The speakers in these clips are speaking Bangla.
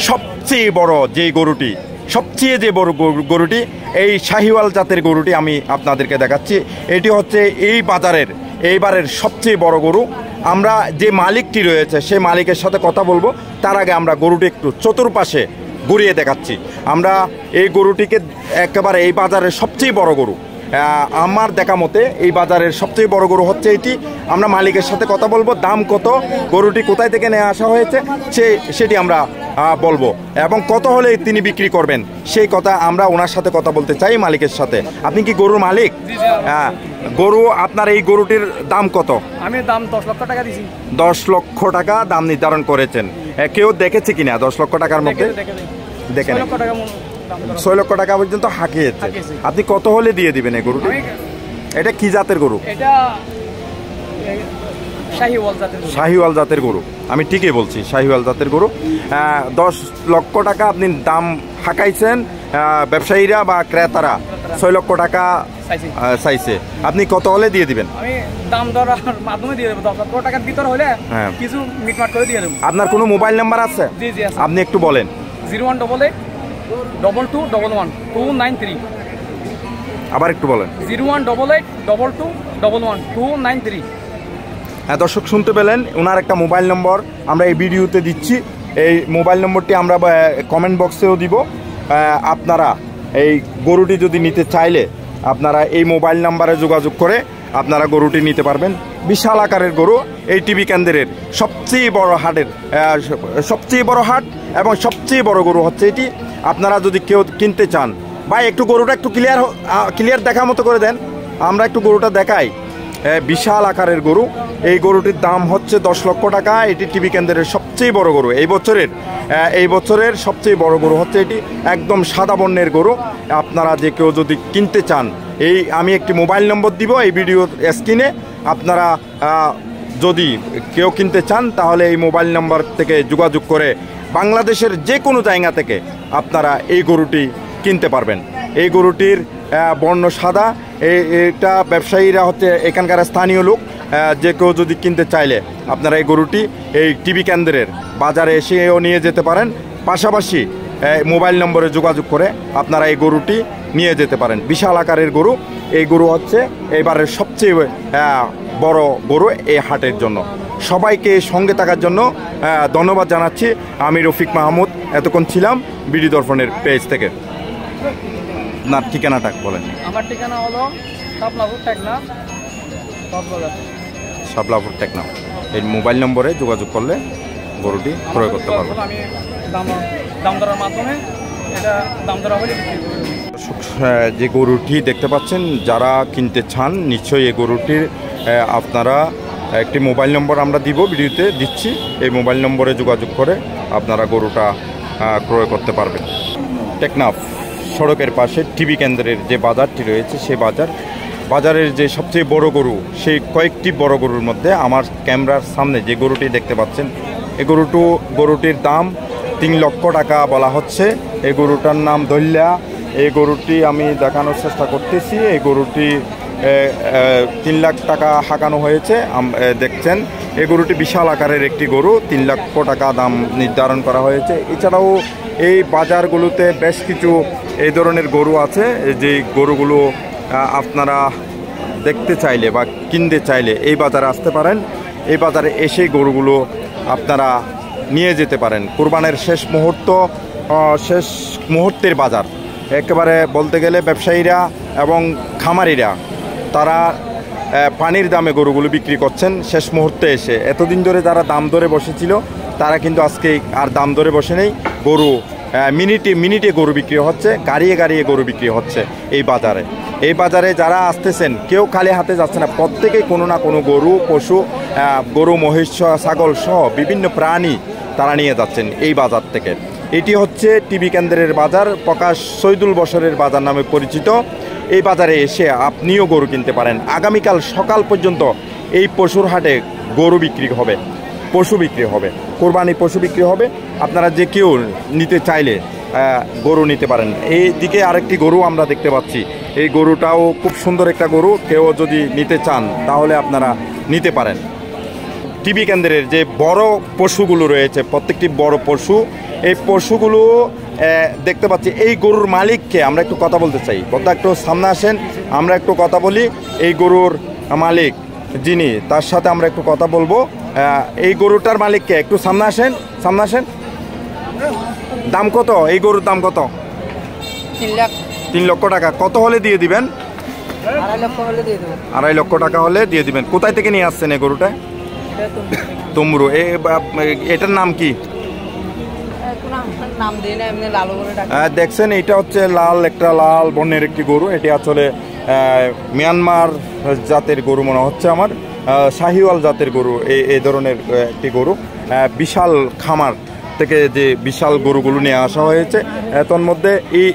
সবচেয়ে বড় যে গরুটি সবচেয়ে যে বড় গরুটি এই শাহিওয়াল জাতের গরুটি আমি আপনাদেরকে দেখাচ্ছি। এটি হচ্ছে এই বাজারের এইবারের সবচেয়ে বড় গরু। আমরা যে মালিকটি রয়েছে সেই মালিকের সাথে কথা বলবো, তার আগে আমরা গরুটি একটু চতুর্পাশে ঘুরিয়ে দেখাচ্ছি। আমরা এই গরুটিকে একেবারে এই বাজারের সবচেয়ে বড় গরু, আমার দেখা মতে এই বাজারের সবচেয়ে বড় গরু হচ্ছে এটি। আমরা মালিকের সাথে কথা বলবো, দাম কত, গরুটি কোথায় থেকে নিয়ে আসা হয়েছে সেটি আমরা বলবো, এবং কত হলে তিনি বিক্রি করবেন সেই কথা আমরা ওনার সাথে কথা বলতে চাই মালিকের সাথে। আপনি কি গরুর মালিক? হ্যাঁ। গরু আপনার এই গরুটির দাম কত? আমি দাম 10 লক্ষ টাকা দিয়েছি। 10 লক্ষ টাকা দাম নির্ধারণ করেছেন। কেউ দেখেছে কিনা 10 লক্ষ টাকার মধ্যে? দেখেন 6 লক্ষ টাকা পর্যন্ত হাঁকিয়েছে। আপনি কত হলে দিয়ে দিবেন এই গরুটি? এটা কি জাতের গরু? এটা শাহিওয়াল জাতের গরু। আমি ঠিকই বলছি, শাহিওয়াল জাতের গরু। 10 লক্ষ টাকা আপনি দাম হাঁকাইছেন। ব্যবসায়ীরা বা ক্রেতারা 6 লক্ষ টাকা চাইছে। আপনি কত হলে দিয়ে দিবেন? আমি দাম দরের মাধ্যমে দিয়ে দেব। 10 লক্ষ টাকার ভিতর হলে কিছু মিটমাট করে দিয়ে দেব। আপনার কোনো মোবাইল নাম্বার আছে? জি জি আছে। আপনি একটু বলেন। 0188 2211 293। আবার একটু বলেন। 0188 2211 293। হ্যাঁ দর্শক, শুনতে পেলেন, ওনার একটা মোবাইল নম্বর আমরা এই ভিডিওতে দিচ্ছি। এই মোবাইল নম্বরটি আমরা কমেন্ট বক্সেও দিব। আপনারা এই গরুটি যদি নিতে চাইলে আপনারা এই মোবাইল নাম্বারে যোগাযোগ করে আপনারা গরুটি নিতে পারবেন। বিশাল আকারের গরু, এই টিভি কেন্দ্রের সবচেয়ে বড় হাটের সবচেয়ে বড় হাট এবং সবচেয়ে বড় গরু হচ্ছে এটি। আপনারা যদি কেউ কিনতে চান, ভাই একটু গরুটা একটু ক্লিয়ার দেখার মতো করে দেন, আমরা একটু গরুটা দেখাই। বিশাল আকারের গরু। এই গরুটির দাম হচ্ছে 10 লক্ষ টাকা। এটি টিভি কেন্দ্রের সবচেয়ে বড় গরু এই বছরের সবচেয়ে বড় গরু হচ্ছে এটি। একদম সাদা বর্ণের গরু। আপনারা যে কেউ যদি কিনতে চান, আমি একটি মোবাইল নম্বর দিব এই ভিডিও স্ক্রিনে। আপনারা যদি কেউ কিনতে চান তাহলে এই মোবাইল নম্বর থেকে যোগাযোগ করে বাংলাদেশের যে কোনো জায়গা থেকে আপনারা এই গরুটি কিনতে পারবেন। এই গরুটির বর্ণ সাদা। এটা ব্যবসায়ীরা হচ্ছে এখানকার স্থানীয় লোক। যে কেউ যদি কিনতে চাইলে আপনারা এই গরুটি এই টিভি কেন্দ্রের বাজারে এসেও নিয়ে যেতে পারেন। পাশাপাশি মোবাইল নম্বরে যোগাযোগ করে আপনারা এই গরুটি নিয়ে যেতে পারেন। বিশাল আকারের গরু। এই গরু হচ্ছে এবারের সবচেয়ে বড় গরু এই হাটের জন্য। সবাইকে সঙ্গে থাকার জন্য ধন্যবাদ জানাচ্ছি। আমি রফিক মাহমুদ এতক্ষণ ছিলাম বিডি দর্পণের পেজ থেকে। আপনার ঠিকানাটা বলেন। আমার ঠিকানা হলো শাপলাপুর টেকনাফ। এই মোবাইল নম্বরে যোগাযোগ করলে গরুটি ক্রয় করতে পারবেন। আমি দাম দরের মাধ্যমে এটা দাম দর হলে যে গরুটি দেখতে পাচ্ছেন, যারা কিনতে চান নিশ্চয়ই এই গরুটির আপনারা একটি মোবাইল নম্বর আমরা দিব, ভিডিওতে দিচ্ছি। এই মোবাইল নম্বরে যোগাযোগ করে আপনারা গরুটা ক্রয় করতে পারবেন। টেকনাফ সড়কের পাশে টিভি কেন্দ্রের যে বাজারটি রয়েছে সেই বাজারের যে সবচেয়ে বড় গরু, সেই কয়েকটি বড় গরুর মধ্যে আমার ক্যামেরার সামনে যে গরুটি দেখতে পাচ্ছেন, এই গরুটির দাম 3 লক্ষ টাকা বলা হচ্ছে। এই গরুটার নাম দল্যা। এই গরুটি আমি দেখানোর চেষ্টা করতেছি। এই গরুটি 3 লাখ টাকা হাঁকানো হয়েছে। দেখছেন এই গরুটি বিশাল আকারের একটি গরু। 3 লক্ষ টাকা দাম নির্ধারণ করা হয়েছে। এছাড়াও এই বাজারগুলোতে বেশ কিছু এই ধরনের গরু আছে। যে গরুগুলো আপনারা দেখতে চাইলে বা কিনতে চাইলে এই বাজারে আসতে পারেন। এই বাজারে এসে গরুগুলো আপনারা নিয়ে যেতে পারেন। কুরবানের শেষ মুহূর্তের বাজার একেবারে বলতে গেলে ব্যবসায়ীরা এবং খামারিরা তারা পানির দামে গরুগুলো বিক্রি করছেন শেষ মুহূর্তে এসে। এতদিন ধরে যারা দাম ধরে বসেছিল তারা কিন্তু আজকে আর দাম ধরে বসে নেই। গরু মিনিটে গরু বিক্রি হচ্ছে, গাড়িয়ে গরু বিক্রি হচ্ছে এই বাজারে যারা আসতেছেন কেউ খালি হাতে যাচ্ছে না। প্রত্যেকেই কোনো না কোনো গরু মহিষ ছাগল সহ বিভিন্ন প্রাণী তারা নিয়ে যাচ্ছেন এই বাজার থেকে। এটি হচ্ছে টিভি কেন্দ্রের বাজার, প্রকাশ শহীদুল বসরের বাজার নামে পরিচিত। এই বাজারে এসে আপনিও গরু কিনতে পারেন। আগামীকাল সকাল পর্যন্ত এই পশুর হাটে গরু বিক্রি হবে, পশু বিক্রি হবে, কোরবানি পশু বিক্রি হবে। আপনারা যে কেউ নিতে চাইলে গরু নিতে পারেন। এই দিকে আরেকটি গরু আমরা দেখতে পাচ্ছি। এই গরুটাও খুব সুন্দর একটা গরু। কেউ যদি নিতে চান তাহলে আপনারা নিতে পারেন। টিবি কেন্দ্রের যে বড় পশুগুলো রয়েছে, প্রত্যেকটি বড় পশু, এই পশুগুলো দেখতে পাচ্ছি। এই গরুর মালিককে আমরা একটু কথা বলতে চাই। কথা একটু সামনে আসেন, আমরা একটু কথা বলি। এই গরুর মালিক যিনি, তার সাথে আমরা একটু কথা বলবো। এই গরুটার মালিককে একটু সামনে আসেন, সামনে আসেন। দাম কত এই গরুর? দাম কত? 3 লক্ষ টাকা। কত হলে দিয়ে দিবেন? 2.5 লক্ষ হলে দিয়ে দেবো। 2.5 লক্ষ টাকা হলে দিয়ে দিবেন। কোথায় থেকে নিয়ে আসছেন এই গরুটা? তুমরু। এটার নাম কি? নাম দিই না, এমনি লালু বলে ডাকে। দেখছেন, এটা হচ্ছে একটা লাল বর্ণের একটি গরু। এটি আসলে মিয়ানমার জাতের গরু মনে হচ্ছে আমার, শাহিওয়াল জাতের গরু। এই ধরনের একটি গরু, বিশাল খামার থেকে যে বিশাল গরুগুলো নিয়ে আসা হয়েছে। তার মধ্যে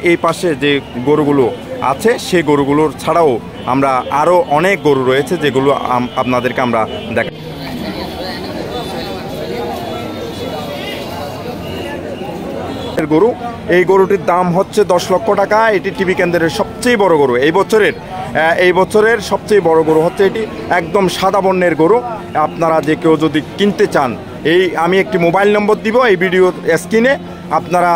এই পাশে যে গরুগুলো আছে সেই গরুগুলোর ছাড়াও আমরা আরও অনেক গরু রয়েছে যেগুলো আপনাদেরকে আমরা দেখ। গরু, এই গরুটির দাম হচ্ছে 10 লক্ষ টাকা। এটি টিবি কেন্দ্রের সবচেয়ে বড় গরু এই বছরের সবচেয়ে বড় গরু হচ্ছে এটি। একদম সাদা বর্ণের গরু। আপনারা যে কেউ যদি কিনতে চান, আমি একটি মোবাইল নম্বর দিব এই ভিডিও স্ক্রিনে। আপনারা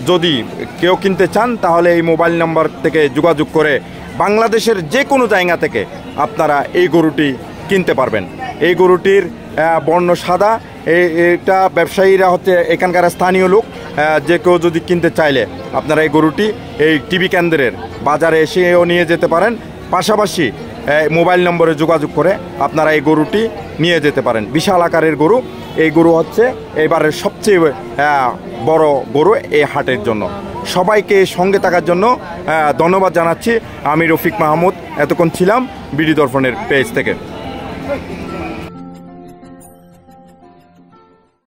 যদি কেউ কিনতে চান তাহলে এই মোবাইল নম্বর থেকে যোগাযোগ করে বাংলাদেশের যে কোনো জায়গা থেকে আপনারা এই গরুটি কিনতে পারবেন। এই গরুটির বর্ণ সাদা। এটা ব্যবসায়ীরা হচ্ছে এখানকার স্থানীয় লোক। যে কেউ যদি কিনতে চাইলে আপনারা এই গরুটি এই টিবি কেন্দ্রের বাজারে এসেও নিয়ে যেতে পারেন। পাশাপাশি মোবাইল নম্বরে যোগাযোগ করে আপনারা এই গরুটি নিয়ে যেতে পারেন। বিশাল আকারের গরু। এই গরু হচ্ছে এবারের সবচেয়ে বড় গরু এই হাটের জন্য। সবাইকে সঙ্গে থাকার জন্য ধন্যবাদ জানাচ্ছি। আমি রফিক মাহমুদ এতক্ষণ ছিলাম বিডি দর্পণের পেজ থেকে।